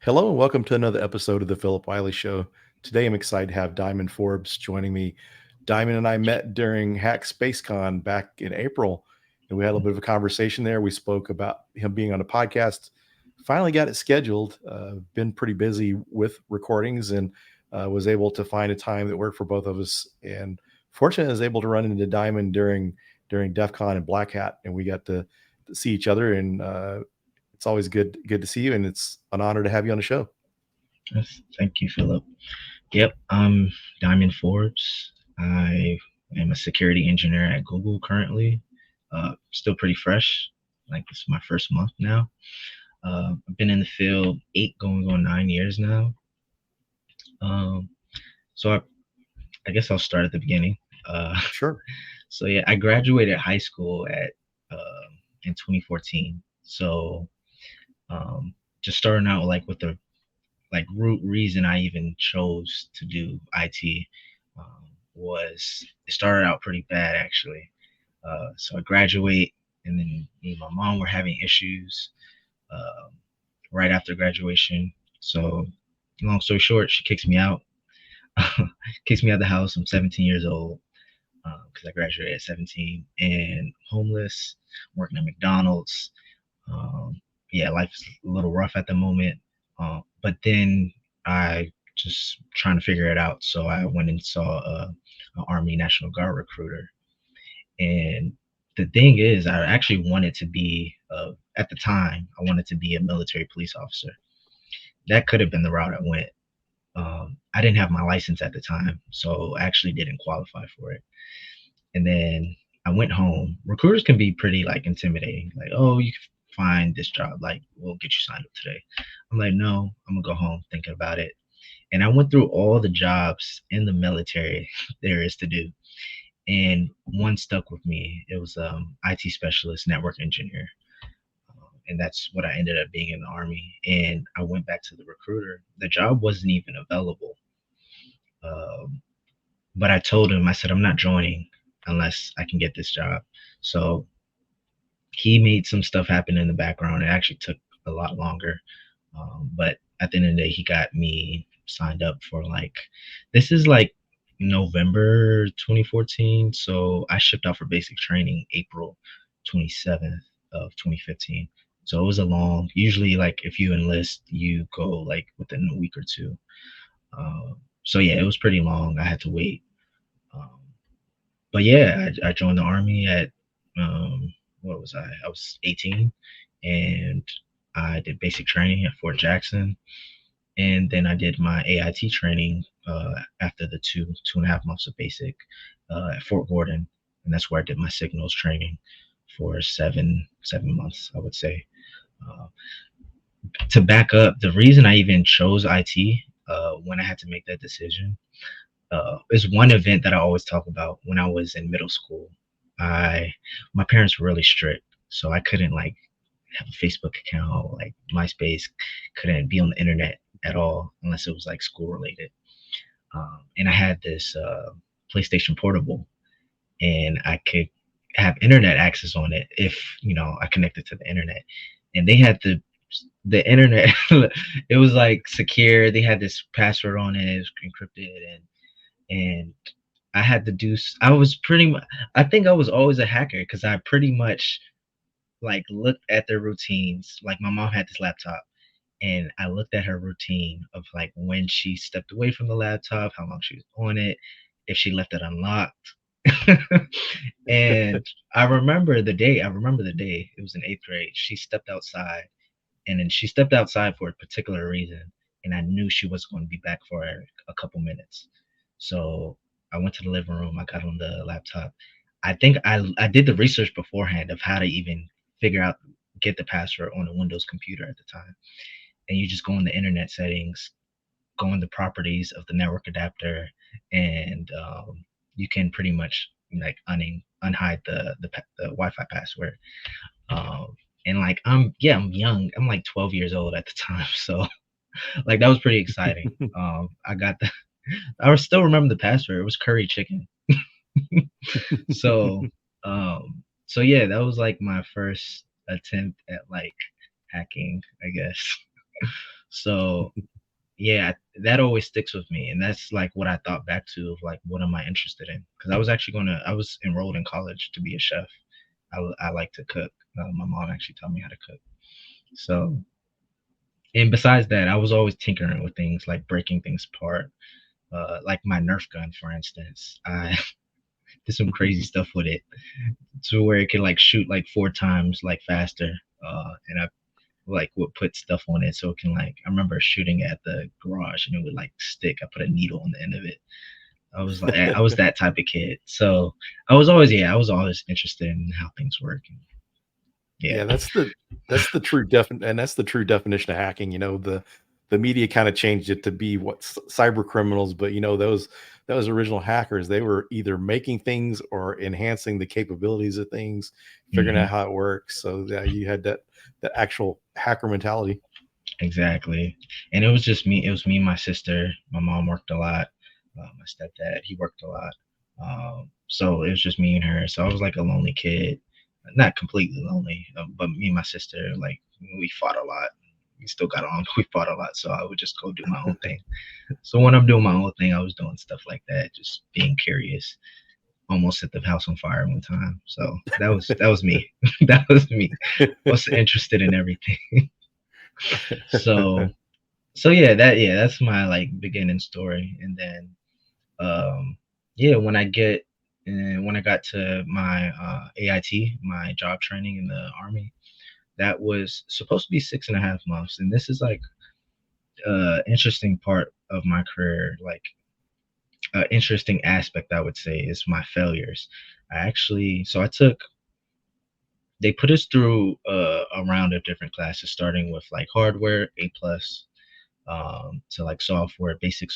Hello and welcome to another episode of the Philip Wiley Show. Today I'm excited to have Diamond Forbes joining me. Diamond and I met during Hack SpaceCon back in April, and we had a little bit of a conversation there. We spoke about him being on a podcast. Finally got it scheduled. Been pretty busy with recordings and was able to find a time that worked for both of us. And fortunately, I was able to run into Diamond during DEF CON and Black Hat, and we got to see each other. And it's always good to see you, and it's an honor to have you on the show. Yes, thank you, Philip. Yep, I'm Diamond Forbes. I am a security engineer at Google currently. Still pretty fresh. Like this is my first month now. I've been in the field 8 going on 9 years now. Um, so I guess I'll start at the beginning. Sure. So yeah, I graduated high school at in 2014. So just starting out like with the root reason I even chose to do IT was it started out pretty bad actually. So I graduate, and then me and my mom were having issues uh, right after graduation. So long story short, she kicks me out, kicks me out of the house. I'm 17 years old because I graduated at 17 and homeless, working at McDonald's. Um, yeah, life's a little rough at the moment. But then I just trying to figure it out. So I went and saw an Army National Guard recruiter. And the thing is, I actually wanted to be, at the time, I wanted to be a military police officer. That could have been the route I went. I didn't have my license at the time, so I actually didn't qualify for it. And then I went home. Recruiters can be pretty like intimidating. Like, oh, you can find this job. Like, we'll get you signed up today. I'm like, no, I'm gonna go home thinking about it. And I went through all the jobs in the military there is to do, and one stuck with me. It was IT specialist, network engineer, and that's what I ended up being in the army. And I went back to the recruiter. The job wasn't even available, um, but I told him, I said, I'm not joining unless I can get this job. So he made some stuff happen in the background. It actually took a lot longer, but at the end of the day, he got me signed up for like this is like November 2014. So I shipped out for basic training April 27th of 2015. So it was a long. Usually, like if you enlist, you go like within a week or two. Uh, so yeah, it was pretty long. I had to wait. Um, but yeah, I joined the army at what was I? I was 18, and I did basic training at Fort Jackson, and then I did my AIT training after the 2.5 months of basic at Fort Gordon, and that's where I did my signals training for seven months, I would say. Uh, to back up, the reason I even chose IT when I had to make that decision is one event that I always talk about. When I was in middle school, I my parents were really strict, so I couldn't like have a Facebook account, like MySpace, couldn't be on the internet at all unless it was like school related. And I had this PlayStation Portable, and I could have internet access on it if I connected to the internet. And they had the internet. It was like secure. They had this password on it. It was encrypted, and I had to do. I was pretty much. I think I was always a hacker because I pretty much like looked at their routines. Like my mom had this laptop, and I looked at her routine of like when she stepped away from the laptop, how long she was on it, if she left it unlocked. And I remember the day. I remember the day. It was in eighth grade. She stepped outside, and then she stepped outside for a particular reason, and I knew she was going to be back for a couple minutes. So I went to the living room. I got on the laptop. I think I did the research beforehand of how to even figure out get the password on a Windows computer at the time. And you just go in the internet settings, go in the properties of the network adapter, and you can pretty much like unhide the Wi-Fi password. Um, and like I'm young. I'm like 12 years old at the time, so like that was pretty exciting. I got the I still remember the password. It was curry chicken. So so yeah, that was like my first attempt at like hacking, I guess. So yeah, that always sticks with me, and that's like what I thought back to of like what am I interested in? Because I was enrolled in college to be a chef. I like to cook. My mom actually taught me how to cook. So, and besides that, I was always tinkering with things like breaking things apart. Like my Nerf gun, for instance, I did some crazy stuff with it to where it could like shoot like 4 times like faster. And I like would put stuff on it so it can like I remember shooting at the garage and it would like stick. I put a needle on the end of it. I was that type of kid. So I was always interested in how things work. And yeah, Yeah, that's the true and that's the true definition of hacking. The media kind of changed it to be what cyber criminals, but those original hackers, they were either making things or enhancing the capabilities of things, figuring out hmm how it works. So yeah, you had that actual hacker mentality. exactly. And it was just me. It was me and my sister. My mom worked a lot. My stepdad, he worked a lot. So it was just me and her. So I was like a lonely kid, not completely lonely, but me and my sister, like we fought a lot. We still got on. We fought a lot. So I would just go do my own thing. So when I'm doing my own thing, I was doing stuff like that, just being curious. Almost set the house on fire one time. So that was me. That was me. Was interested in everything. So yeah, that's my like beginning story. And then yeah, when I got to my AIT, my job training in the army, that was supposed to be 6.5 months. And this is like interesting part of my career, like interesting aspect I would say is my failures. I took they put us through a round of different classes, starting with like hardware A plus, to like software, basic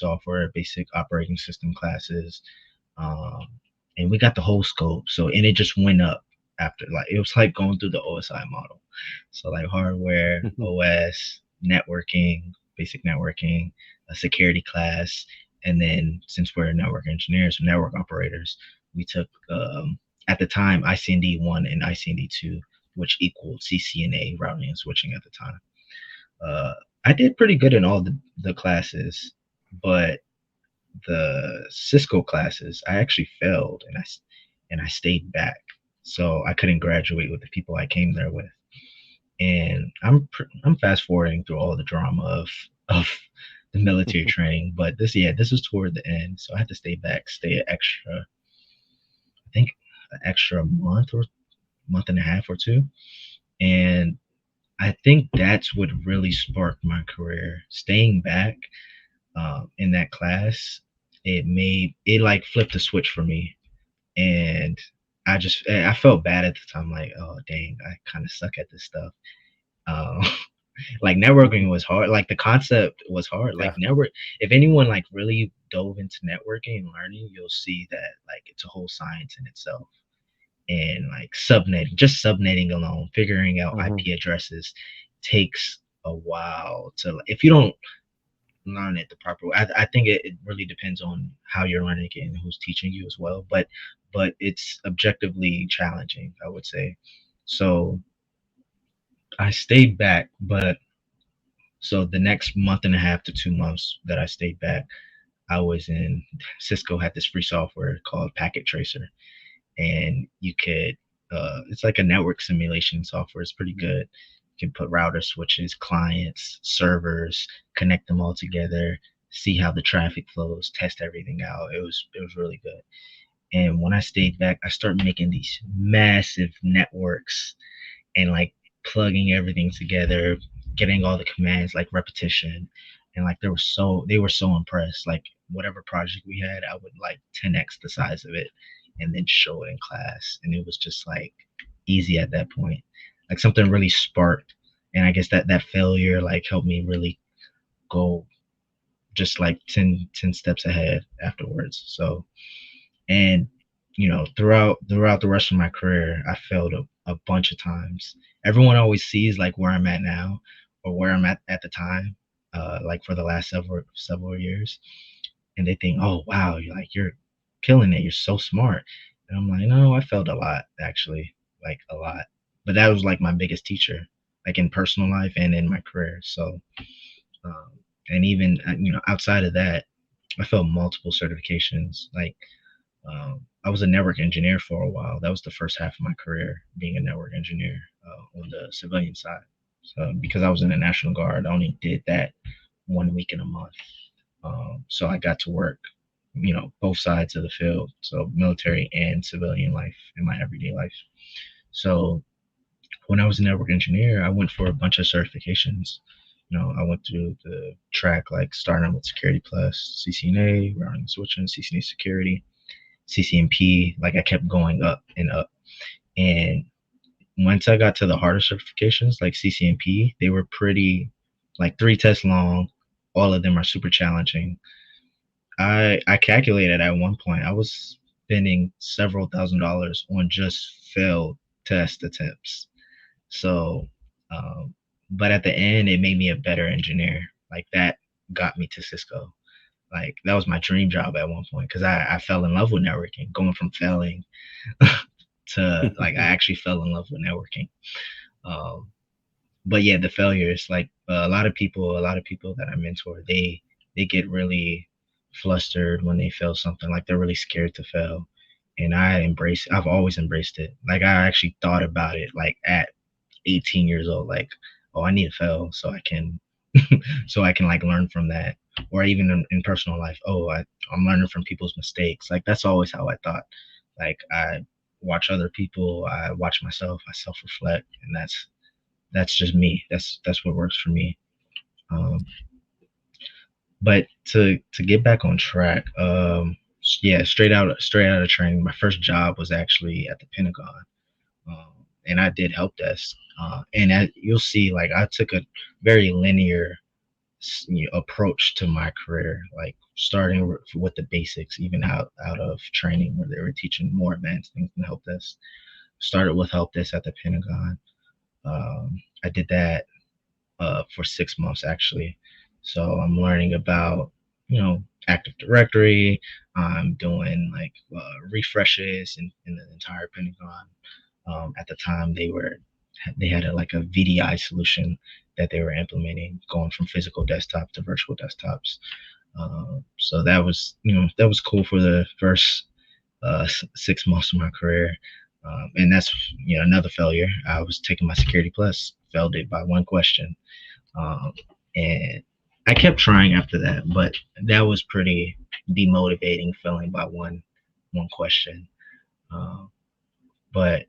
operating system classes, um, and we got the whole scope. So and it just went up after like it was like going through the OSI model. So like hardware, OS, networking, basic networking, a security class, and then since we're network engineers, network operators, we took at the time ICND one and ICND two, which equaled CCNA routing and switching at the time. Uh, I did pretty good in all the classes, but the Cisco classes, I actually failed and I stayed back. So I couldn't graduate with the people I came there with. And I'm fast forwarding through all the drama of the military training, but this was toward the end, so I had to stay back, stay an extra, I think, an extra month or month and a half or two, and I think that's what really sparked my career. Staying back in that class, it like flipped a switch for me, and I felt bad at the time, like oh dang, I kind of suck at this stuff. Um, like networking was hard. Like the concept was hard. Like Yeah. if anyone like really dove into networking and learning, you'll see that like it's a whole science in itself. And like subnetting alone, figuring out Mhm. IP addresses takes a while to if you don't learn it the proper way. I think it really depends on how you're learning it and who's teaching you as well. But it's objectively challenging, I would say. So I stayed back, but so the next month and a half to 2 months that I stayed back, I was in Cisco had this free software called Packet Tracer, and you could it's like a network simulation software. It's pretty good. You can put router switches, clients, servers, connect them all together, see how the traffic flows, test everything out. It was really good. And when I stayed back, I started making these massive networks and like plugging everything together, getting all the commands like repetition, and like they were so impressed. Like whatever project we had, I would like 10x the size of it, and then show it in class, and it was just like easy at that point. Like something really sparked, and I guess that failure like helped me really go just like 10 steps ahead afterwards. So and throughout the rest of my career, I failed a bunch of times. Everyone always sees like where I'm at now or where I'm at the time, like for the last several years, and they think, oh wow, you're killing it, you're so smart. And I'm like, no, I failed a lot actually, like a lot. But that was like my biggest teacher, like in personal life and in my career. So Um, and even outside of that, I felt multiple certifications. Like I was a network engineer for a while. That was the first half of my career being a network engineer on the civilian side. So because I was in the National Guard, I only did that 1 week in a month. So I got to work, both sides of the field, so military and civilian life in my everyday life. So when I was a network engineer, I went for a bunch of certifications. I went through the track like starting with Security Plus, CCNA, routing and switching, CCNA Security, CCNP. Like I kept going up and up. And once I got to the harder certifications like CCNP, they were pretty like 3 tests long. All of them are super challenging. I calculated at one point I was spending several $1,000s on just failed test attempts. So, um, but at the end, it made me a better engineer. Like that got me to Cisco. Like that was my dream job at one point because I fell in love with networking, going from failing to like I actually fell in love with networking. Um, but yeah, the failures, like a lot of people that I mentor, they get really flustered when they fail something. Like they're really scared to fail, and I've always embraced it. Like I actually thought about it like at 18 years old, like, oh, I need to fail so I can so I can like learn from that. Or even in personal life, oh, I'm learning from people's mistakes. Like that's always how I thought. Like I watch other people, I watch myself, I self-reflect, and that's just me. That's what works for me. Um, but to get back on track, yeah, straight out of training, my first job was actually at the Pentagon, and I did help desk. You'll see, like I took a very linear approach to my career, like starting with the basics, even out of training where they were teaching more advanced things than help desk. Started with help desk at the Pentagon. I did that for 6 months actually. So I'm learning about, Active Directory. I'm doing like refreshes in the entire Pentagon. At the time, they had like a VDI solution that they were implementing, going from physical desktop to virtual desktops. So that was cool for the first 6 months of my career. And that's another failure. I was taking my Security Plus, failed it by one question, um, and I kept trying after that, but that was pretty demotivating, failing by one question. Um, but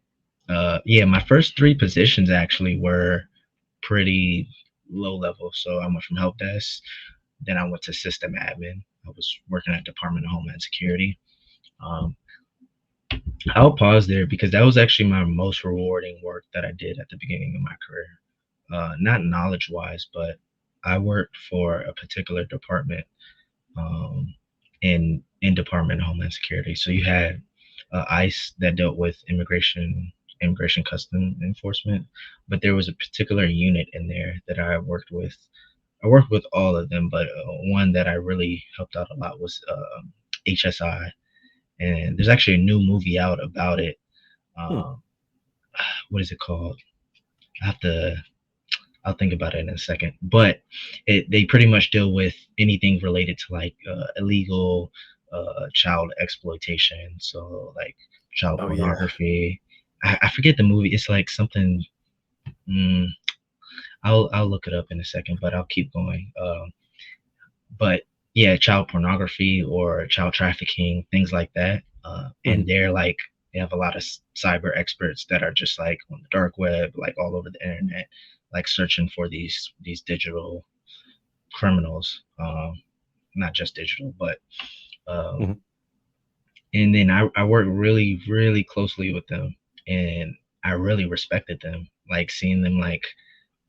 yeah, my first 3 positions actually were pretty low level. So I went from help desk, then I went to system admin. I was working at Department of Homeland Security. Um, I'll pause there because that was actually my most rewarding work that I did at the beginning of my career. Not knowledge wise, but I worked for a particular department um, in Department of Homeland Security. So you had ICE that dealt with immigration custom enforcement, but there was a particular unit in there that I worked with. I worked with all of them, but one that I really helped out a lot was HSI. And there's actually a new movie out about it. Hmm. Um, what is it called? I have to I'll think about it in a second. But they pretty much deal with anything related to like illegal child exploitation. So like child Oh yeah. pornography. I forget the movie. It's like something. Mm, I'll look it up in a second, but I'll keep going. But yeah, child pornography or child trafficking, things like that. And Mhm. they have a lot of cyber experts that are just like on the dark web, like all over the internet, like searching for these digital criminals. Not just digital, but um, Mhm. and then I worked really really closely with them, and I really respected them. Like seeing them like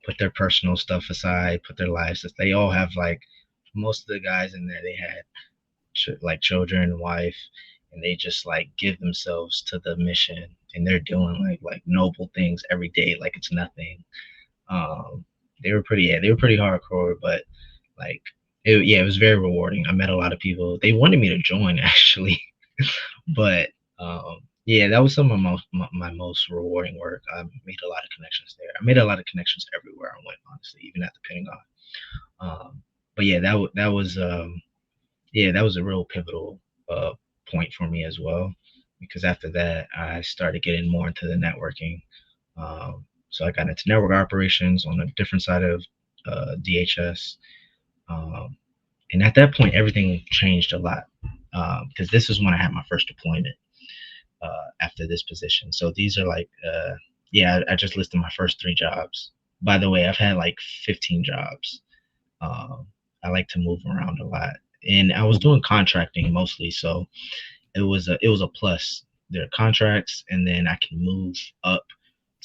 put their personal stuff aside, put their lives. They all have like most of the guys in there. They had like children, wife, and they just like give themselves to the mission, and they're doing like noble things every day, like it's nothing. Um, they were pretty hardcore, but like yeah, it was very rewarding. I met a lot of people. They wanted me to join actually, but yeah, that was some of my most rewarding work. I made a lot of connections there. I made a lot of connections everywhere I went, honestly, even at the Pentagon. But yeah, that was yeah, that was a real pivotal uh, point for me as well, because after that I started getting more into the networking. So I got into network operations on a different side of DHS. Um, and at that point, everything changed a lot, because this is when I had my first deployment after this position. So these are like, yeah, I just listed my first three jobs. By the way, I've had like 15 jobs. Um, I like to move around a lot, and I was doing contracting mostly, so it was a plus. There are contracts, and then I can move up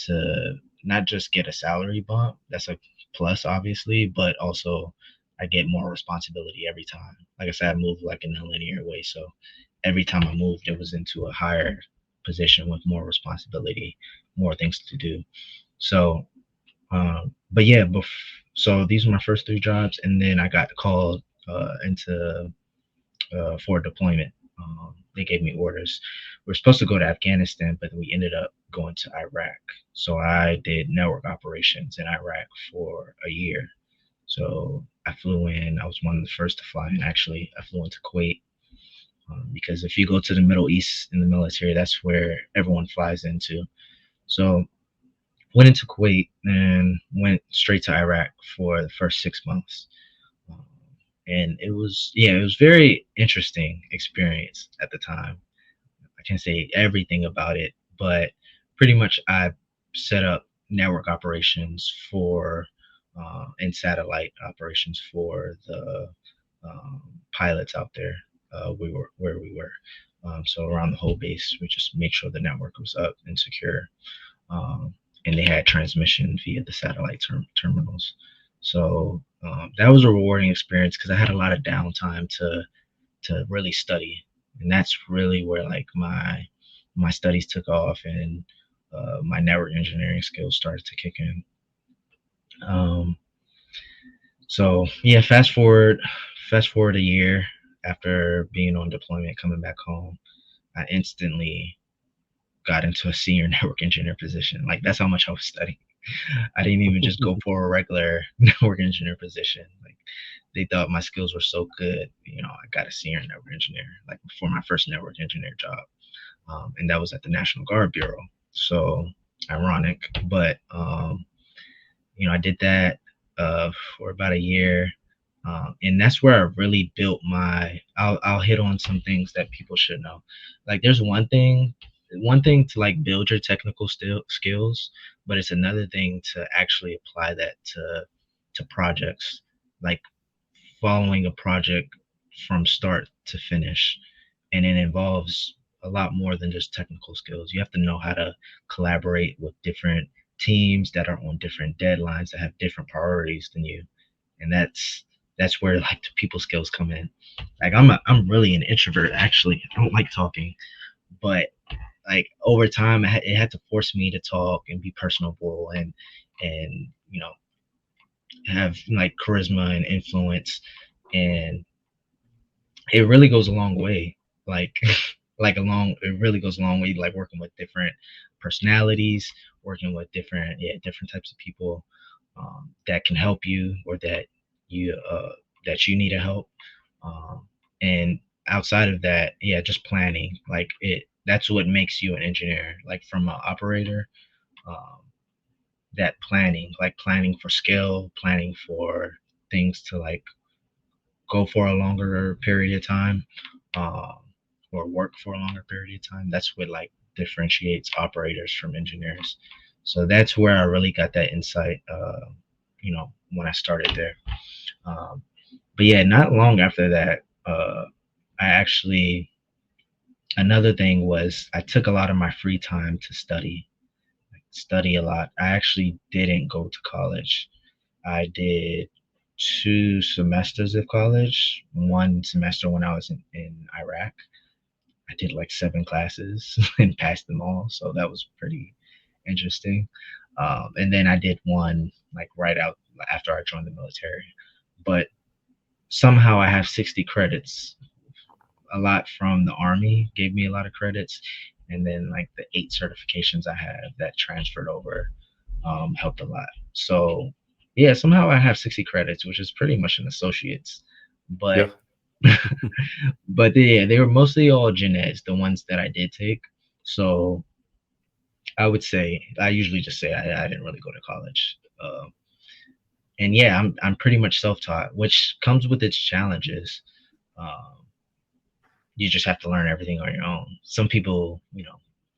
to not just get a salary bump. That's a plus, obviously, but also I get more responsibility every time. Like I said, I moved like in a linear way, so every time I moved, it was into a higher position with more responsibility, more things to do. So, but yeah, so these were my first three jobs, and then I got called into for deployment. They gave me orders. We were supposed to go to Afghanistan, but we ended up going to Iraq. So I did network operations in Iraq for a year. So I flew in. I was one of the first to fly in. Actually, I flew into Kuwait, because if you go to the Middle East in the military, that's where everyone flies into. So went into Kuwait and went straight to Iraq for the first 6 months. Um, and it was very interesting experience at the time. I can't say everything about it, but pretty much I set up network operations for and satellite operations for the pilots out there. We were where we were. So around the whole base, we just make sure the network was up and secure, um, and they had transmission via the satellite terminals. So that was a rewarding experience because I had a lot of downtime to really study, and that's really where like my studies took off, and my network engineering skills started to kick in. Um, so yeah, fast forward a year after being on deployment, coming back home, I instantly got into a senior network engineer position. Like that's how much I was studying. I didn't even just go for a regular network engineer position. Like they thought my skills were so good, I got a senior network engineer, like for my first network engineer job. And that was at the National Guard Bureau. So ironic, but I did that for about a year, and that's where I really built my. I'll hit on some things that people should know. Like, there's one thing to like build your technical skills, but it's another thing to actually apply that to projects. Like following a project from start to finish, and it involves a lot more than just technical skills. You have to know how to collaborate with different teams that are on different deadlines, that have different priorities than you, and that's where like the people skills come in. Like I'm really an introvert, actually. I don't like talking, but like over time it had to force me to talk and be personable, and have like charisma and influence, and it really goes a long way. Like it really goes a long way, like working with different personalities, working with different types of people, that can help you, or that you need a help. And outside of that, yeah, just planning, like that's what makes you an engineer. Like from an operator, um, that planning, like planning for skill, planning for things to like go for a longer period of time, um, or work for a longer period of time. That's what like differentiates operators from engineers. So that's where I really got that insight, when I started there. Um, but yeah, not long after that, I actually, another thing was I took a lot of my free time to study a lot. I actually didn't go to college. I did 2 semesters of college. One semester when I was in Iraq, I did like 7 classes and passed them all. So that was pretty interesting. And then I did one like right out after I joined the military. But somehow I have 60 credits. A lot from the Army gave me a lot of credits. And then like the 8 certifications I have that transferred over, helped a lot. So Yeah, somehow I have 60 credits, which is pretty much an associate's. But Yeah. but yeah, they were mostly all gen eds, the ones that I did take. So I would say I usually just say I didn't really go to college. And yeah, I'm pretty much self-taught, which comes with its challenges. Um, you just have to learn everything on your own. Some people,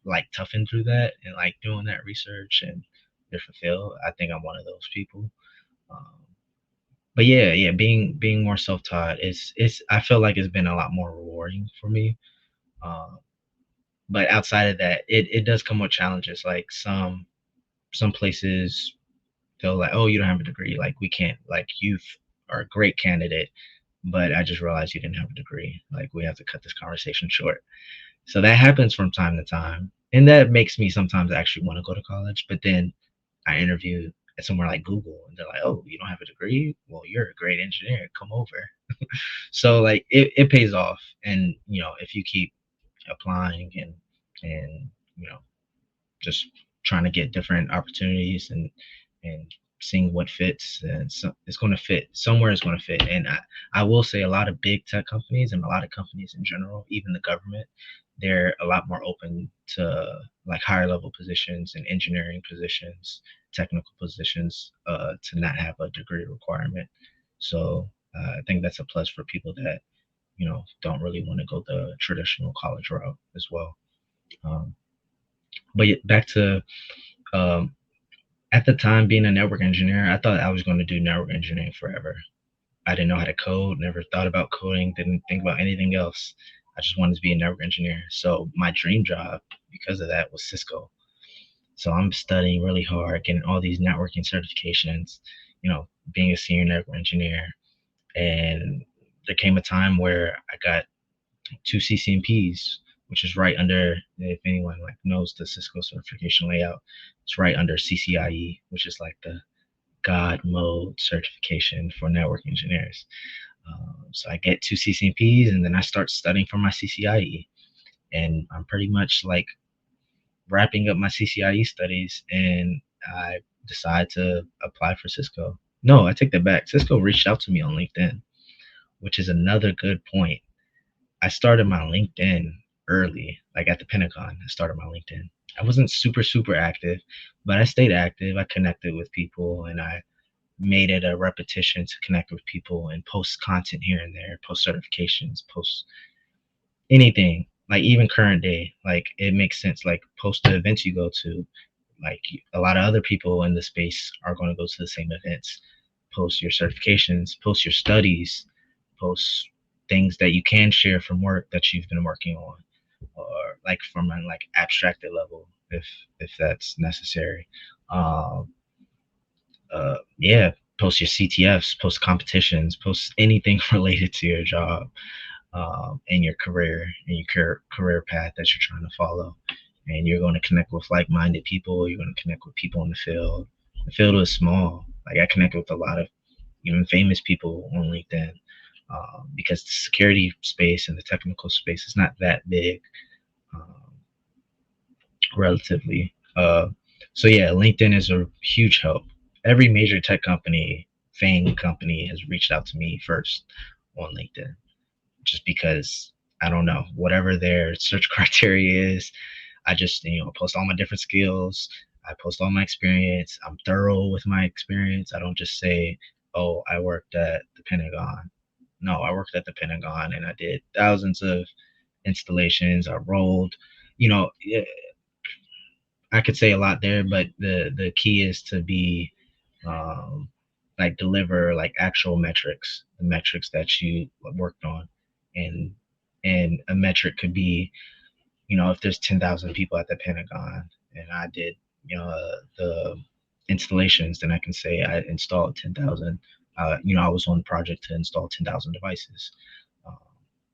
like toughen through that and like doing that research and they're fulfilled. I think I'm one of those people. Um, but yeah, being more self-taught is I feel like it's been a lot more rewarding for me. Um, but outside of that, it does come with challenges. Like some places they'll like, oh, you don't have a degree, like we can't, like you are a great candidate, but I just realized you didn't have a degree. Like we have to cut this conversation short. So that happens from time to time, and that makes me sometimes actually want to go to college. But then I interview at somewhere like Google, and they're like, "Oh, you don't have a degree? Well, you're a great engineer. Come over." So like it pays off, and if you keep applying and you know just trying to get different opportunities and seeing what fits, and so it's going to fit somewhere. It's going to fit. And I will say a lot of big tech companies and a lot of companies in general, even the government, they're a lot more open to like higher level positions and engineering positions, technical positions, to not have a degree requirement. So I think that's a plus for people that don't really want to go the traditional college route as well. um, but back to um, at the time, being a network engineer, I thought I was going to do network engineering forever. I didn't know how to code, never thought about coding, didn't think about anything else. I just wanted to be a network engineer. So my dream job, because of that, was Cisco. So I'm studying really hard, getting all these networking certifications, being a senior network engineer. And there came a time where I got two CCNPs, which is right under, if anyone like knows the Cisco certification layout, it's right under CCIE, which is like the God mode certification for network engineers. So I get two CCNPs and then I start studying for my CCIE. And I'm pretty much like wrapping up my CCIE studies and I decide to apply for Cisco. No, I take that back. Cisco reached out to me on LinkedIn, which is another good point. I started my LinkedIn early, like at the Pentagon. I started my LinkedIn. I wasn't super active, but I stayed active. I connected with people and I made it a repetition to connect with people and post content here and there, post certifications, post anything, like even current day. Like it makes sense, like post the events you go to. Like a lot of other people in the space are going to go to the same events. Post your certifications, post your studies, post things that you can share from work that you've been working on, or like from an like abstracted level if that's necessary. Um, yeah, post your CTFs, post competitions, post anything related to your job, and your career and your career path that you're trying to follow. And you're going to connect with like-minded people. You're going to connect with people in the field. The field is small. Like I connect with a lot of even famous people on LinkedIn, because the security space and the technical space is not that big, um, relatively. So yeah, LinkedIn is a huge help. Every major tech company, FANG company, has reached out to me first on LinkedIn, just because I don't know, whatever their search criteria is. I just post all my different skills. I post all my experience. I'm thorough with my experience. I don't just say, "Oh, I worked at the Pentagon." No, I worked at the Pentagon and I did thousands of installations. I rolled, yeah, I could say a lot there, but the key is to be, um, like deliver like actual metrics, the metrics that you worked on, and a metric could be, if there's 10,000 people at the Pentagon and I did, the installations, then I can say I installed 10,000. I was on the project to install 10,000 devices. Um,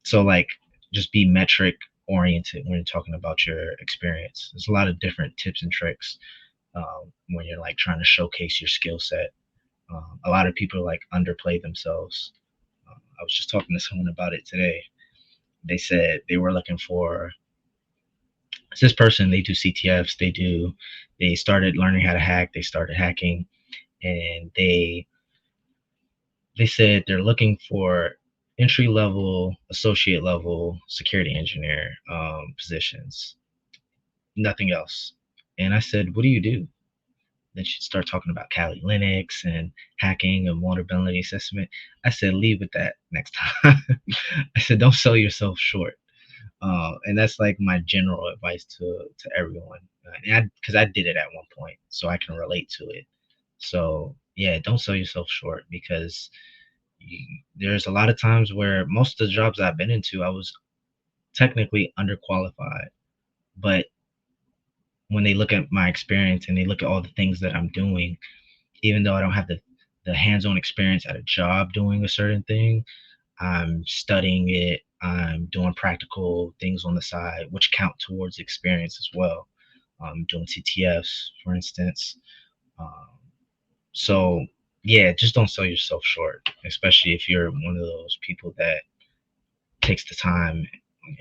so like just be metric oriented when you're talking about your experience. There's a lot of different tips and tricks, when you're like trying to showcase your skill set. A lot of people like underplay themselves. I was just talking to someone about it today. They said they were looking for this person. They do CTFs. They started learning how to hack. They started hacking, and they said they're looking for entry level, associate level security engineer positions, nothing else. And I said, what do you do? Then she'd start talking about Kali Linux and hacking and vulnerability assessment. I said, leave with that next time. I said, don't sell yourself short. And that's like my general advice to everyone. And because I did it at one point, so I can relate to it. So yeah, don't sell yourself short, because there's a lot of times where most of the jobs I've been into, I was technically underqualified, but when they look at my experience and they look at all the things that I'm doing, even though I don't have the hands-on experience at a job doing a certain thing, I'm studying it. I'm doing practical things on the side, which count towards experience as well. I'm doing CTFs, for instance. Um, so yeah, just don't sell yourself short, especially if you're one of those people that takes the time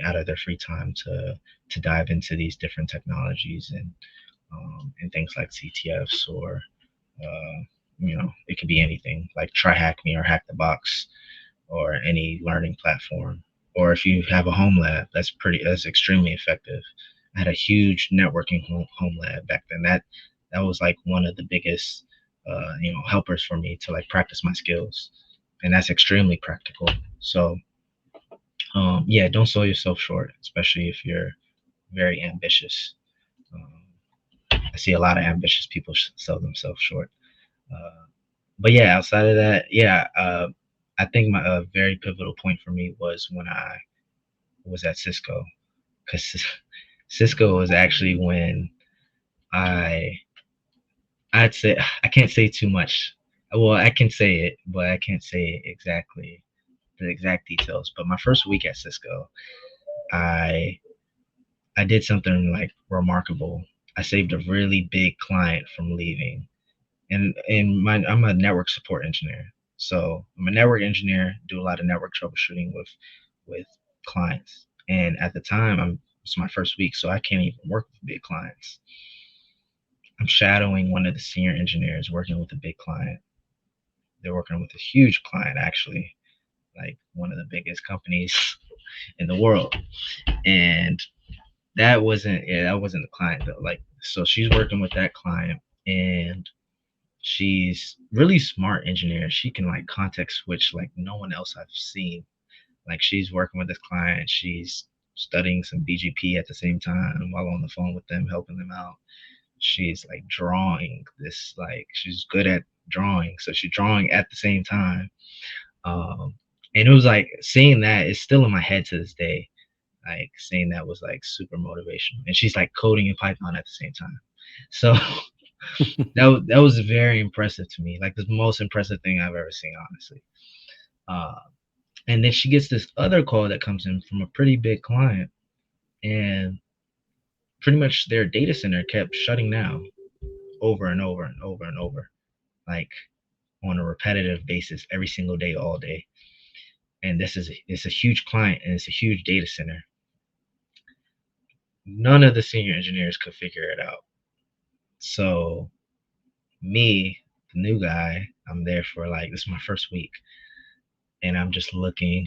out of their free time to dive into these different technologies and things like CTFs, or it could be anything like Try Hack Me or Hack the Box, or any learning platform. Or if you have a home lab, that's extremely effective. I had a huge networking home lab back then. That was like one of the biggest helpers for me to like practice my skills, and that's extremely practical. So yeah, don't sell yourself short, especially if you're very ambitious. Um, I see a lot of ambitious people sell themselves short. Uh, but yeah, outside of that, yeah, I think my very pivotal point for me was when I was at Cisco, because Cisco was actually when I I'd say I can't say too much. Well, I can say it, but I can't say exactly the exact details. But my first week at Cisco, I I did something like remarkable. I saved a really big client from leaving. I'm a network support engineer. So I'm a network engineer, do a lot of network troubleshooting with clients. And at the time, it's my first week, so I can't even work with big clients. I'm shadowing one of the senior engineers working with a big client. They're working with a huge client, actually, like one of the biggest companies in the world. And that wasn't the client though. Like, so she's working with that client, and she's really smart engineer. She can like context switch like no one else I've seen. Like, she's working with this client, she's studying some BGP at the same time while on the phone with them, helping them out. She's like drawing this, like she's good at drawing, so she's drawing at the same time. Um, and it was like seeing that is still in my head to this day. Like seeing that was like super motivational, and she's like coding in Python at the same time. So that was very impressive to me. Like the most impressive thing I've ever seen, honestly. Uh, and then she gets this other call that comes in from a pretty big client, and pretty much their data center kept shutting down over and over and over and over, like on a repetitive basis every single day, all day. And it's a huge client and it's a huge data center. None of the senior engineers could figure it out. So me, the new guy, I'm there for like, this is my first week, and I'm just looking,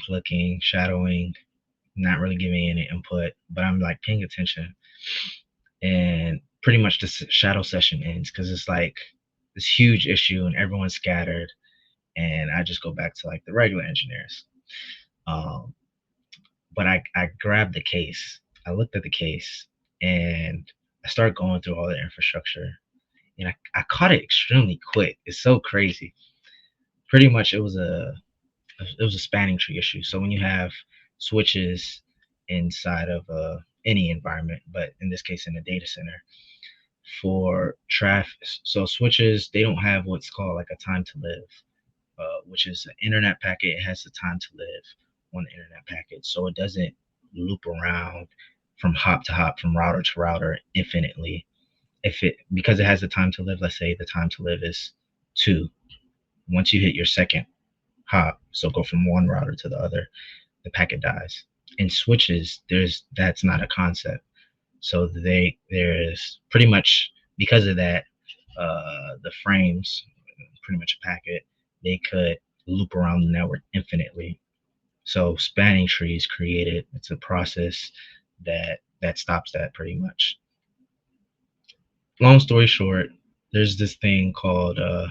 shadowing, not really giving any input, but I'm like paying attention. And pretty much the shadow session ends because it's like this huge issue and everyone's scattered, and I just go back to like the regular engineers. Um, but I grabbed the case. I looked at the case and I started going through all the infrastructure, and I caught it extremely quick. It's so crazy. Pretty much it was a spanning tree issue. So when you have switches inside of any environment, but in this case in a data center, for traffic, so switches, they don't have what's called like a time to live, which is an internet packet. It has the time to live on the internet packet, so it doesn't loop around from hop to hop, from router to router infinitely. Because it has the time to live, let's say the time to live is 2. Once you hit your second hop, so go from one router to the other, the packet dies. In switches, that's not a concept. So there's pretty much, because of that, the frames, pretty much a packet, they could loop around the network infinitely. So spanning trees created, it's a process that stops that pretty much. Long story short, there's this thing called a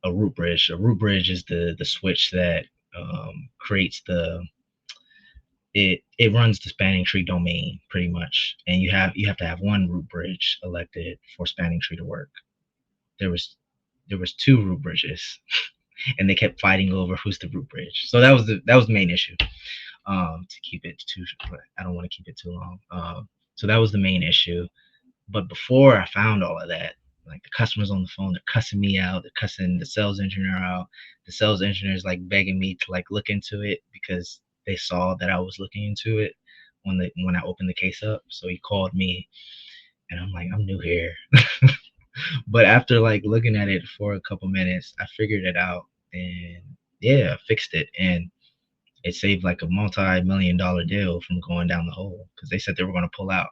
root bridge. A root bridge is the switch that creates it runs the spanning tree domain pretty much, and you have to have one root bridge elected for spanning tree to work. There was there was two root bridges, and they kept fighting over who's the root bridge. So that was the main issue. To keep it too, I don't want to keep it too long. So that was the main issue. But before I found all of that, like the customers on the phone, they're cussing me out, they're cussing the sales engineer out. The sales engineer is like begging me to like look into it because they saw that I was looking into it when I opened the case up. So he called me, and I'm like, I'm new here. But after like looking at it for a couple minutes, I figured it out, and yeah, I fixed it, and it saved like a multi-million-dollar deal from going down the hole because they said they were going to pull out.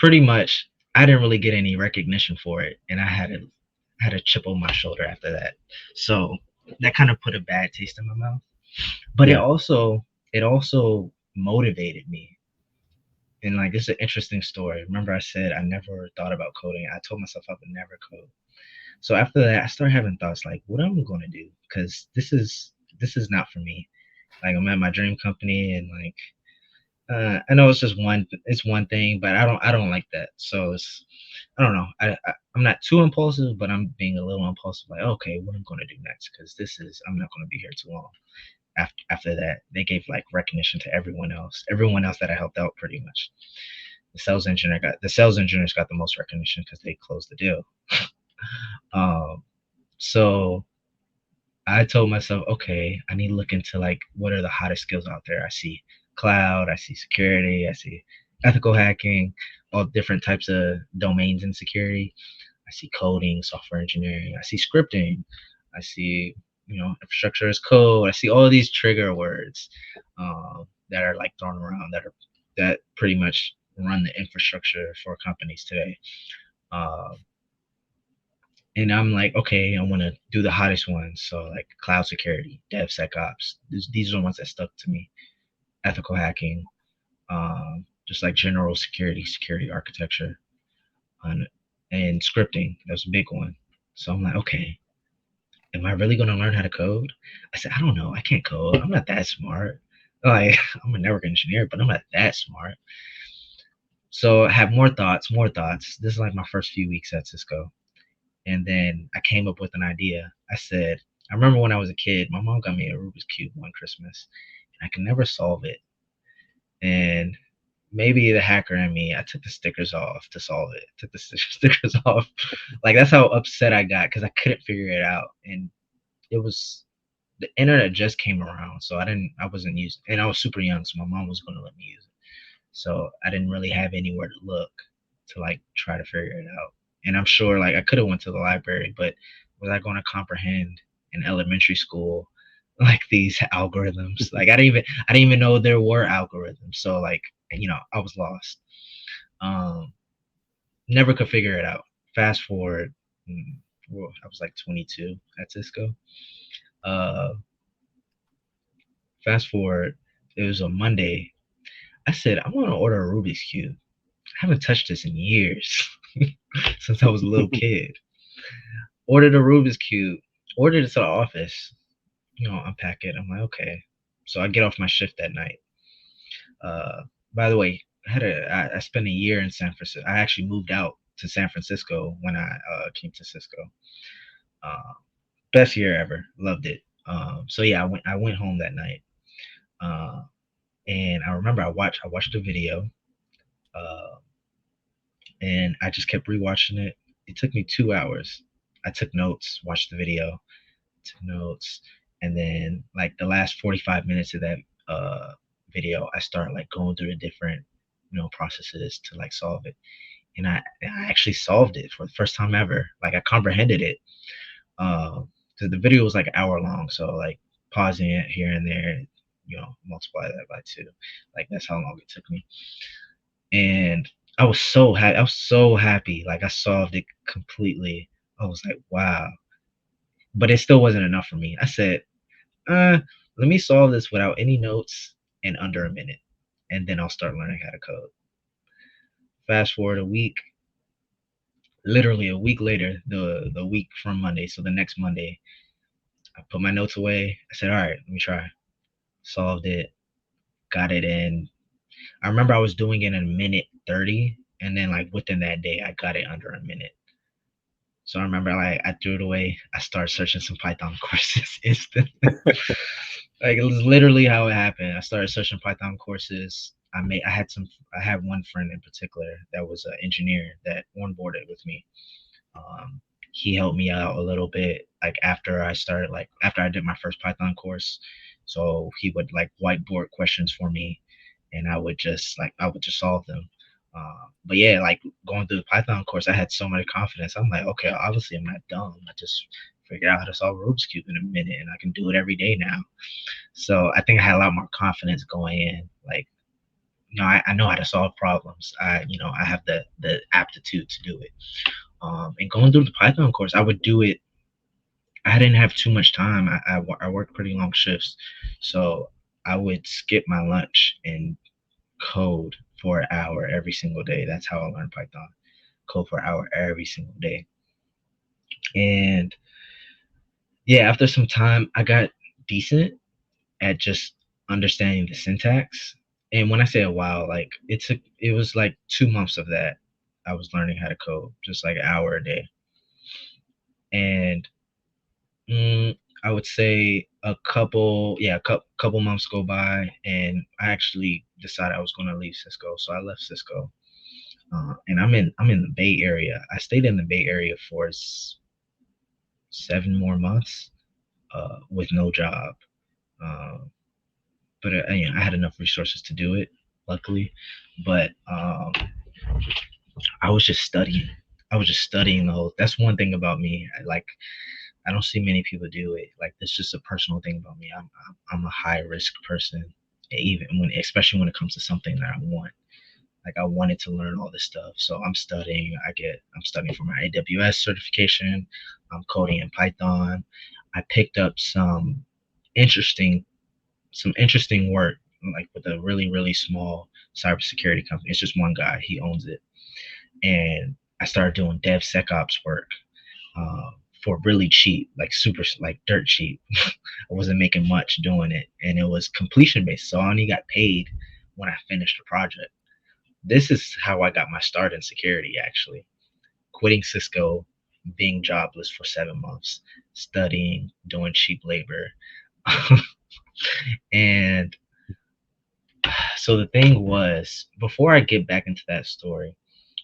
Pretty much, I didn't really get any recognition for it, and I had a chip on my shoulder after that. So that kind of put a bad taste in my mouth. But Yeah. it also motivated me. And like this is an interesting story. Remember I said I never thought about coding. I told myself I would never code. So after that, I started having thoughts like, what am I going to do? Because this is not for me. Like I'm at my dream company, and like I know it's one thing, but I don't like that. So I don't know. I'm not too impulsive, but I'm being a little impulsive. Like, okay, what I'm going to do next? Because I'm not going to be here too long. After that, they gave like recognition to everyone else that I helped out pretty much. The sales engineers got the most recognition because they closed the deal. Um, so I told myself, okay, I need to look into like what are the hottest skills out there. I see cloud, I see security, I see ethical hacking, all different types of domains in security. I see coding, software engineering, I see scripting, I see infrastructure as code. I see all of these trigger words that are like thrown around that pretty much run the infrastructure for companies today. Uh, and I'm like, okay, I want to do the hottest ones. So like cloud security, DevSecOps. These are the ones that stuck to me. Ethical hacking, just like general security architecture, and, and scripting. That's a big one. So I'm like, okay, am I really going to learn how to code? I said, I don't know. I can't code. I'm not that smart. Like, I'm a network engineer, but I'm not that smart. So I have more thoughts, more thoughts. This is like my first few weeks at Cisco. And then I came up with an idea. I remember when I was a kid, my mom got me a Rubik's Cube one Christmas, and I could never solve it. And maybe the hacker in me, I took the stickers off to solve it. Took the stickers off. Like, that's how upset I got because I couldn't figure it out. And it was the internet just came around, so I wasn't using, and I was super young, so my mom was going to let me use it. So I didn't really have anywhere to look to like try to figure it out. And I'm sure like I could have went to the library, but was I going to comprehend in elementary school like these algorithms? Like I didn't even know there were algorithms. So like I was lost. Um, Never could figure it out. Fast forward, well, I was like 22 at Cisco. Uh, Fast forward, it was a Monday. I said, I want to order a Rubik's Cube. I haven't touched this in years since I was a little kid. Ordered a Rubik's Cube, ordered it to the office, unpack it. I'm like, okay. So I get off my shift that night. By the way, I spent a year in San Francisco. I actually moved out to San Francisco when I came to Cisco. Uh, Best year ever. Loved it. So yeah, I went home that night. Uh, and I remember I watched a video, uh, and I just kept rewatching it. It took me 2 hours. I took notes, watched the video, took notes, and then like the last 45 minutes of that video, I started like going through the different processes to like solve it, and I actually solved it for the first time ever. Like I comprehended it. Because the video was like an hour long, so like pausing it here and there, multiply that by two. Like that's how long it took me. And I was so happy. I was so happy. Like I solved it completely. I was like, wow. But it still wasn't enough for me. I said, let me solve this without any notes in under a minute, and then I'll start learning how to code. Fast forward a week, literally a week later, the week from Monday, so the next Monday, I put my notes away. I said, all right, let me try. Solved it, got it in. I remember I was doing it in a minute 30, and then like within that day, I got it under a minute. So I remember like I threw it away. I started searching some Python courses instantly. Like it was literally how it happened. I started searching Python courses. I had one friend in particular that was an engineer that onboarded with me. Um, he helped me out a little bit, like after I did my first Python course. So he would like whiteboard questions for me, and I would just solve them. But yeah, like going through the Python course, I had so much confidence. I'm like, okay, obviously I'm not dumb. I just figured out how to solve a Rubik's cube in a minute, and I can do it every day now. So I think I had a lot more confidence going in. Like, I know how to solve problems. I have the aptitude to do it. And going through the Python course, I would do it. I didn't have too much time. I worked pretty long shifts, so I would skip my lunch and code for an hour every single day. That's how I learned Python. Code for an hour every single day. And yeah, after some time, I got decent at just understanding the syntax. And when I say a while, like it was like 2 months of that. I was learning how to code just like an hour a day. And I would say a couple months go by, and I actually decided I was going to leave Cisco. So I left Cisco, and I'm in the Bay Area. I stayed in the Bay Area for 7 more months, with no job. Um, but I had enough resources to do it, luckily. But I was just studying. I was just studying the whole. That's one thing about me. I don't see many people do it. Like that's just a personal thing about me. I'm a high risk person, especially when it comes to something that I want. Like I wanted to learn all this stuff, so I'm studying. I'm studying for my AWS certification. I'm coding in Python. I picked up interesting some interesting work, like with a really small cybersecurity company. It's just one guy. He owns it, and I started doing DevSecOps work. Uh, for really cheap, like super, like dirt cheap. I wasn't making much doing it, and it was completion based, so I only got paid when I finished the project. This is how I got my start in security, actually. Quitting Cisco, being jobless for 7 months, studying, doing cheap labor. And so the thing was, before I get back into that story,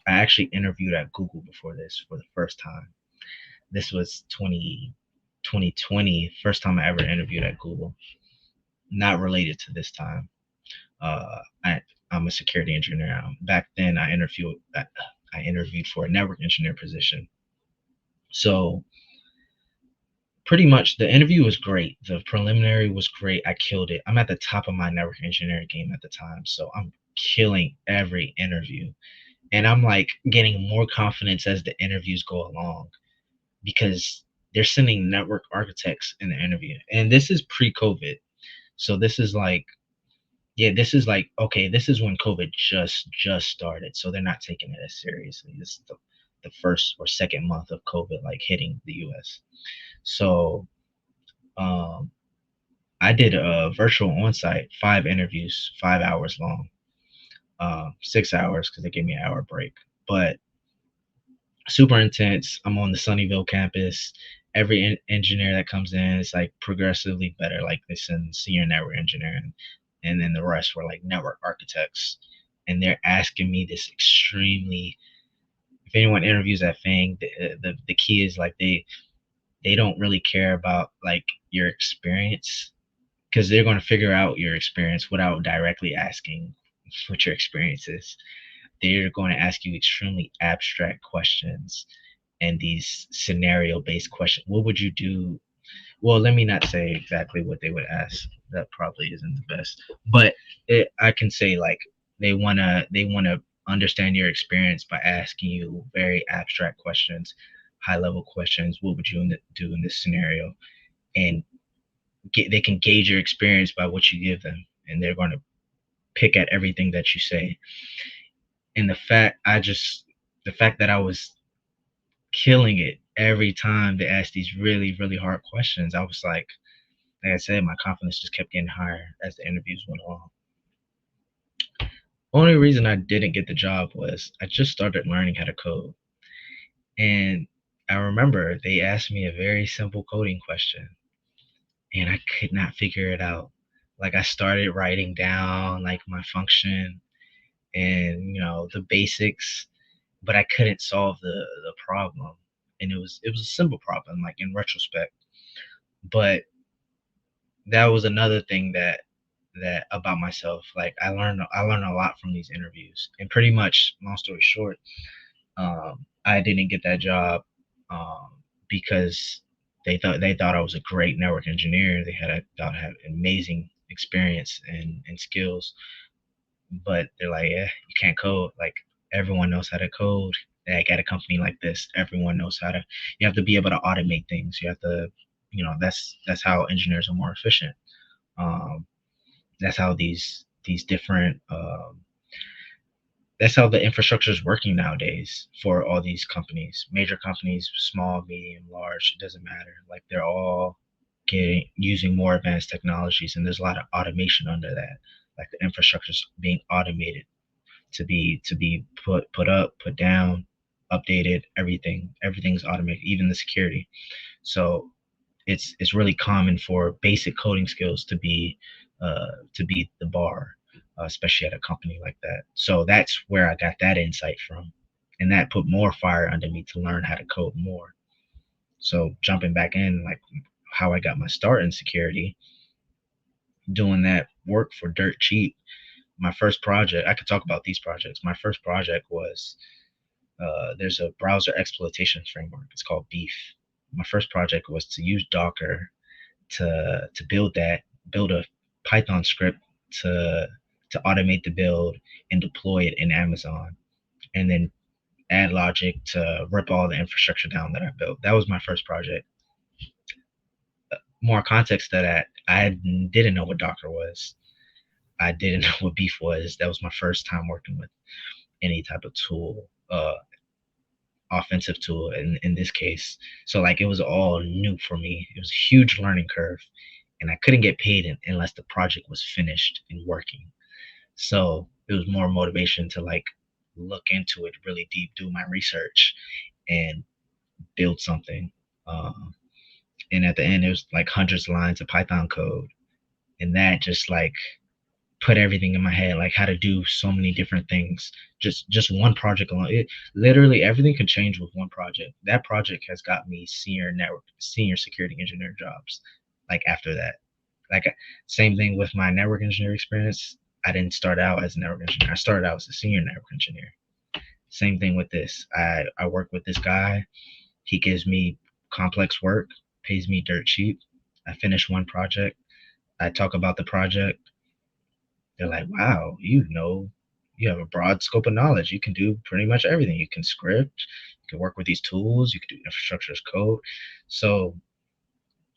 I actually interviewed at Google before this for the first time. This was 2020, first time I ever interviewed at Google. Not related to this time. Uh, I, I'm a security engineer now. Back then, I interviewed for a network engineer position. So pretty much the interview was great. The preliminary was great. I killed it. I'm at the top of my network engineering game at the time. So I'm killing every interview. And I'm like getting more confidence as the interviews go along because they're sending network architects in the interview. And this is pre-COVID. So this is when COVID just started. So they're not taking it as seriously. This is the first or second month of COVID like hitting the US. So um, I did a virtual on-site, 5 interviews, 5 hours long, 6 hours because they gave me an hour break. But super intense. I'm on the Sunnyvale campus. Every engineer that comes in is like progressively better. Like they send senior network engineer, and then the rest were like network architects. And they're asking me this extremely. If anyone interviews at Fang, the key is like they don't really care about like your experience because they're going to figure out your experience without directly asking what your experience is. They're going to ask you extremely abstract questions and these scenario based questions. What would you do? Well, let me not say exactly what they would ask. That probably isn't the best, but I can say like they wanna understand your experience by asking you very abstract questions. high level questions. What would you do in this scenario? And they can gauge your experience by what you give them, and they're going to pick at everything that you say. And the fact that I was killing it every time they asked these really, really hard questions, I was like I said, my confidence just kept getting higher as the interviews went along. Only reason I didn't get the job was I just started learning how to code. And I remember they asked me a very simple coding question, and I could not figure it out. Like, I started writing down like my function and the basics, but I couldn't solve the problem. And it was a simple problem, like, in retrospect. But that was another thing that about myself. Like, I learned a lot from these interviews. And pretty much, long story short, I didn't get that job um, because they thought I was a great network engineer. Thought I had amazing experience and skills, but they're like, yeah, you can't code. Like, everyone knows how to code. Like, at a company like this, everyone knows how to. You have to be able to automate things. You have to, that's how engineers are more efficient. Um, that's how these different that's how the infrastructure is working nowadays for all these companies, major companies, small, medium, large, it doesn't matter. Like, they're all getting using more advanced technologies, and there's a lot of automation under that. Like, the infrastructure is being automated to be put up, put down, updated. Everything's automated, even the security. So it's really common for basic coding skills to be the bar, especially at a company like that. So that's where I got that insight from, and that put more fire under me to learn how to code more. So, jumping back in, like, how I got my start in security, doing that work for dirt cheap. My first project, I could talk about these projects. My first project was there's a browser exploitation framework. It's called Beef. My first project was to use Docker to build a Python script to to automate the build and deploy it in Amazon, and then add logic to rip all the infrastructure down that I built. That was my first project. More context to that, I didn't know what Docker was. I didn't know what Beef was. That was my first time working with any type of tool, offensive tool in this case. So, like, it was all new for me. It was a huge learning curve, and I couldn't get paid unless the project was finished and working. So it was more motivation to, like, look into it really deep, do my research, and build something. Um, and at the end, it was like hundreds of lines of Python code, and that just, like, put everything in my head, like, how to do so many different things. Just one project alone, it literally everything could change with one project. That project has got me senior security engineer jobs. Like, after that, like, same thing with my network engineer experience. I didn't start out as a network engineer. I started out as a senior network engineer. Same thing with this. I work with this guy. He gives me complex work, pays me dirt cheap. I finish one project. I talk about the project. They're like, wow, you have a broad scope of knowledge. You can do pretty much everything. You can script, you can work with these tools, you can do infrastructure as code. So,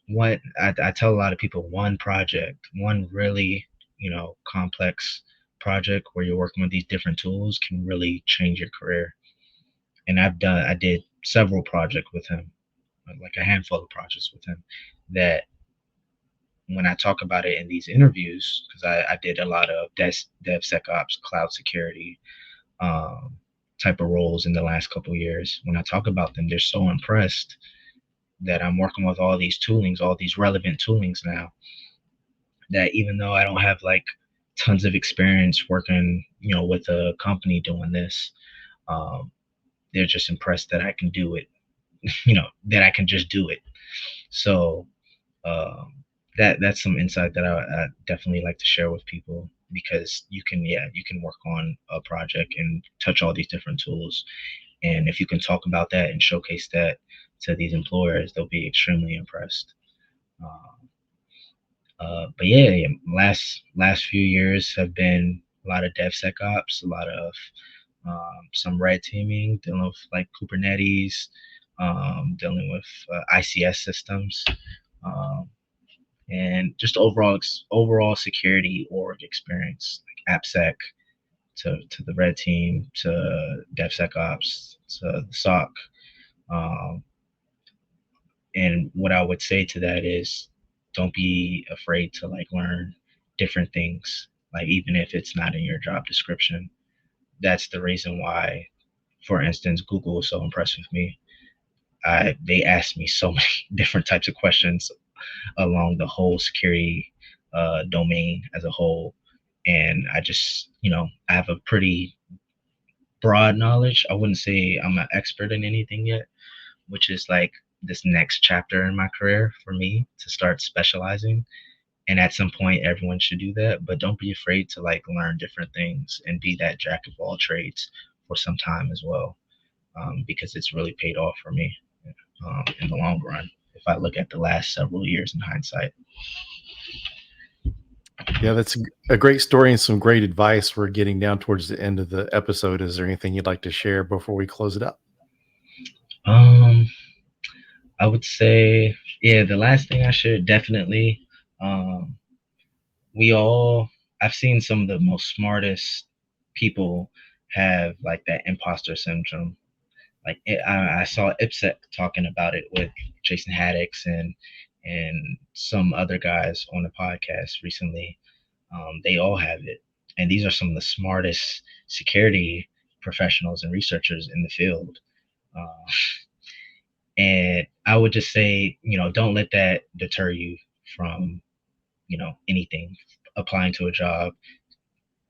what I tell a lot of people, one project, one really, complex project where you're working with these different tools can really change your career. And I did several projects with him, like a handful of projects with him, that when I talk about it in these interviews, because I did a lot of DevSecOps, cloud security um, type of roles in the last couple of years. When I talk about them, they're so impressed that I'm working with all these toolings, all these relevant toolings now, that even though I don't have, like, tons of experience working, with a company doing this, um, they're just impressed that I can do it, that I can just do it. So, um, that's some insight that I definitely like to share with people, because you can work on a project and touch all these different tools, and if you can talk about that and showcase that to these employers, they'll be extremely impressed. Um, but yeah, yeah, last few years have been a lot of DevSecOps, a lot of some red teaming, dealing with, like, Kubernetes, dealing with ICS systems, um, and just overall security org experience, like AppSec to the red team to DevSecOps to the SOC. Um, and what I would say to that is, don't be afraid to like learn different things, like even if it's not in your job description. That's the reason why, for instance, Google was so impressed with me. They asked me so many different types of questions along the whole security domain as a whole. And I just, I have a pretty broad knowledge. I wouldn't say I'm an expert in anything yet, which is like this next chapter in my career for me to start specializing. And at some point, everyone should do that. But don't be afraid to like learn different things and be that jack of all trades for some time as well, because it's really paid off for me in the long run. If I look at the last several years in hindsight. Yeah, that's a great story and some great advice. We're getting down towards the end of the episode. Is there anything you'd like to share before we close it up? Um, I would say, yeah, the last thing I should definitely, um, we all, I've seen some of the most smartest people have like that imposter syndrome. Like I saw Ipsec talking about it with Jason Haddix and some other guys on the podcast recently. They all have it, and these are some of the smartest security professionals and researchers in the field. Uh, and I would just say, don't let that deter you from, anything, applying to a job.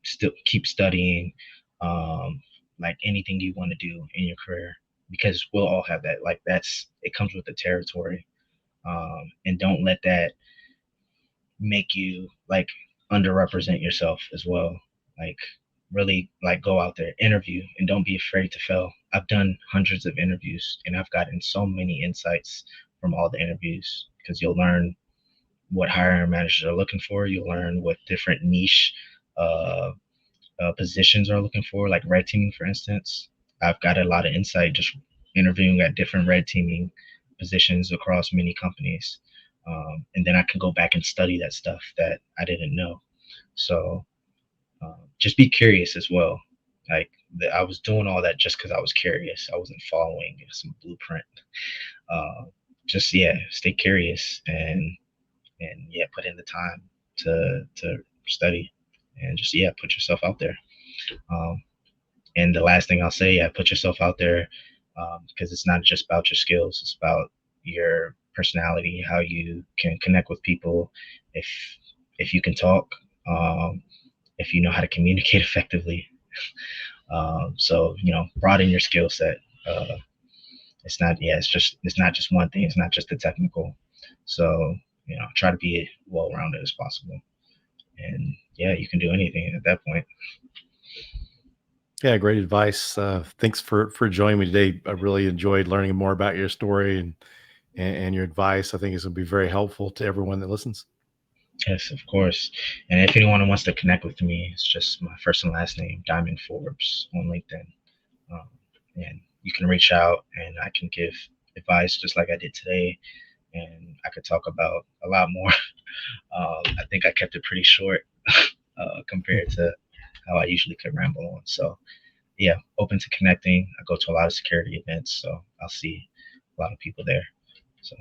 Still keep studying, um, like anything you want to do in your career, because we'll all have that. Like it comes with the territory, and don't let that make you like underrepresent yourself as well. Like really like go out there, interview, and don't be afraid to fail. I've done hundreds of interviews and I've gotten so many insights from all the interviews, because you'll learn what hiring managers are looking for. You'll learn what different niche uh, positions are looking for, like red teaming, for instance. I've got a lot of insight just interviewing at different red teaming positions across many companies. And then I can go back and study that stuff that I didn't know. So just be curious as well. Like I was doing all that just because I was curious. I wasn't following some blueprint. Uh, just stay curious and put in the time to study and just put yourself out there. Um, and the last thing I'll say, put yourself out there, because it's not just about your skills; it's about your personality, how you can connect with people, if you can talk, if you know how to communicate effectively. So broaden your skill set. It's not just one thing. It's not just the technical. So try to be well-rounded as possible, and you can do anything at that point. Yeah, great advice. Thanks for joining me today. I really enjoyed learning more about your story and your advice. I think it's going to be very helpful to everyone that listens. Yes, of course. And if anyone wants to connect with me, it's just my first and last name, Diamond Forbes, on LinkedIn. And you can reach out and I can give advice just like I did today. And I could talk about a lot more. I think I kept it pretty short compared to how I usually could ramble on. So, open to connecting. I go to a lot of security events, so I'll see a lot of people there. So.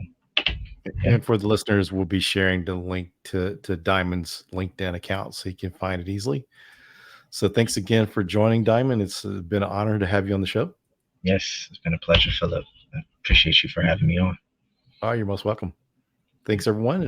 And for the listeners, we'll be sharing the link to Diamond's LinkedIn account so you can find it easily. So thanks again for joining, Diamond. It's been an honor to have you on the show. Yes, it's been a pleasure, Philip. I appreciate you for having me on. Oh, you're most welcome. Thanks, everyone. And